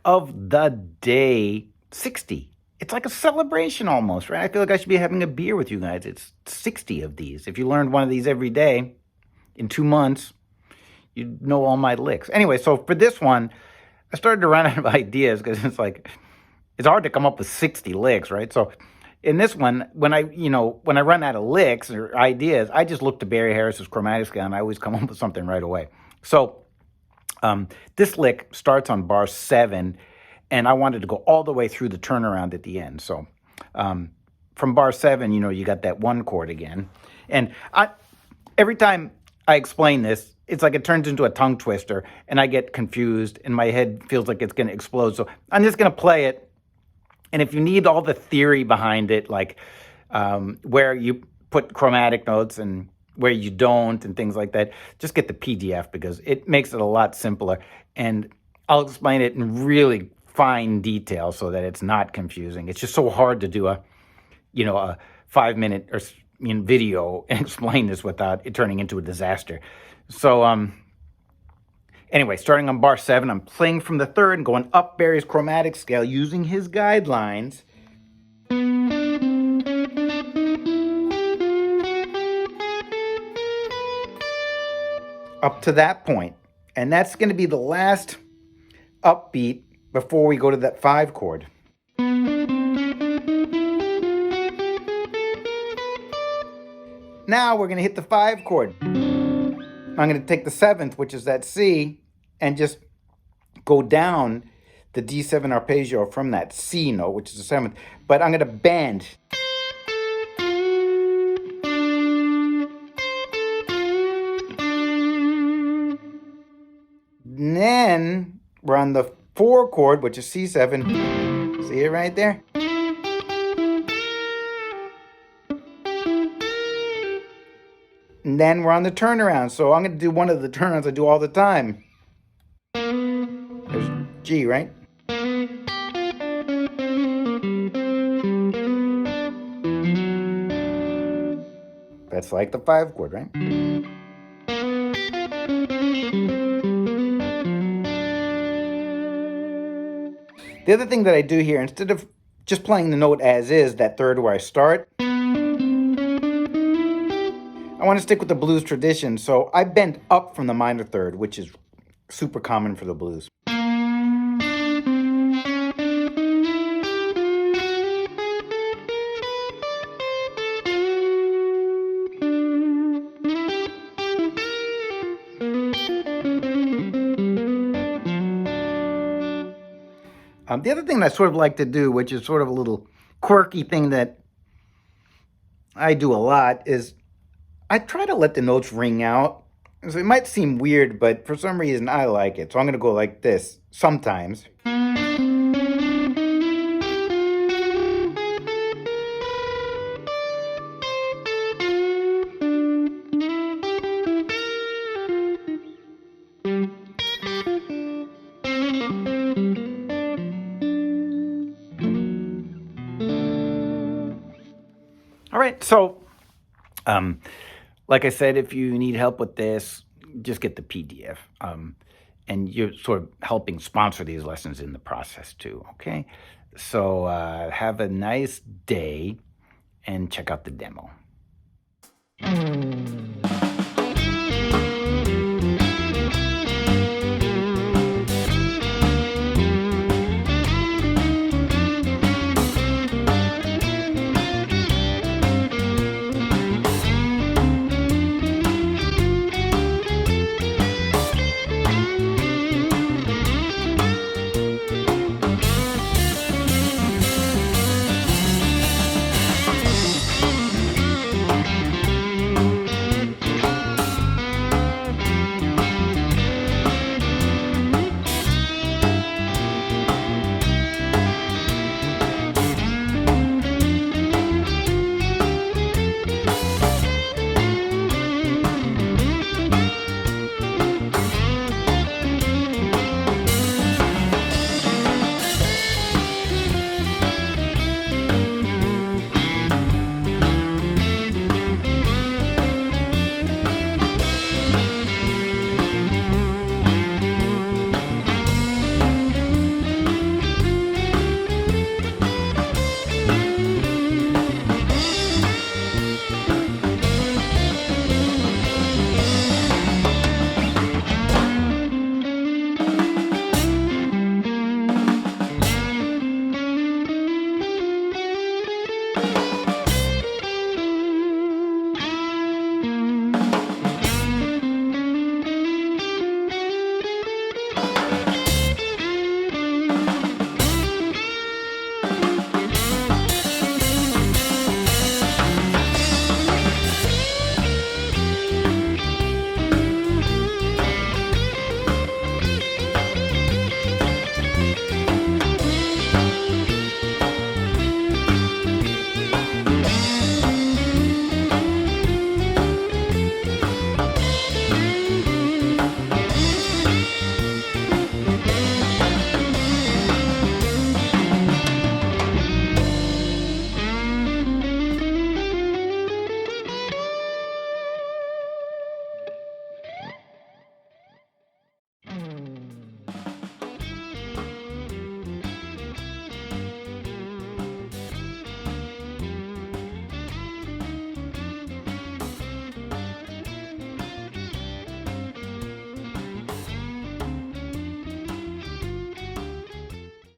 of the day 60. It's like a celebration almost, right? I feel like I should be having a beer with you guys. It's 60 of these. If you learned one of these every day in 2 months, you'd know all my licks. Anyway, so for this one, I started to run out of ideas because it's hard to come up with 60 licks, right? So in this one, when I run out of licks or ideas, I just look to Barry Harris's chromatic scale and I always come up with something right away. So this lick starts on bar 7, and I wanted to go all the way through the turnaround at the end. So from bar 7, you got that 1 chord again. And every time I explain this, it's like it turns into a tongue twister, and I get confused, and my head feels like it's going to explode. So I'm just going to play it. And if you need all the theory behind it, like where you put chromatic notes and where you don't and things like that, just get the PDF because it makes it a lot simpler. And I'll explain it in really fine detail so that it's not confusing. It's just so hard to do a 5-minute or video and explain this without it turning into a disaster. So anyway, starting on bar 7, I'm playing from the 3rd and going up Barry's chromatic scale using his guidelines. Up to that point. And that's going to be the last upbeat before we go to that 5 chord. Now we're going to hit the 5 chord. I'm going to take the 7th, which is that C, and just go down the D7 arpeggio from that C note, which is the 7th. But I'm going to bend. And then we're on the 4 chord, which is C7. See it right there? And then we're on the turnaround. So I'm going to do one of the turnarounds I do all the time. There's G, right? That's like the 5 chord, right? The other thing that I do here, instead of just playing the note as is, that 3rd where I start, I want to stick with the blues tradition, so I bend up from the minor 3rd, which is super common for the blues. The other thing I sort of like to do, which is sort of a little quirky thing that I do a lot, is I try to let the notes ring out. So it might seem weird, but for some reason I like it. So I'm going to go like this sometimes. All right, so like I said, if you need help with this, just get the PDF. And you're sort of helping sponsor these lessons in the process too, okay? So have a nice day and check out the demo.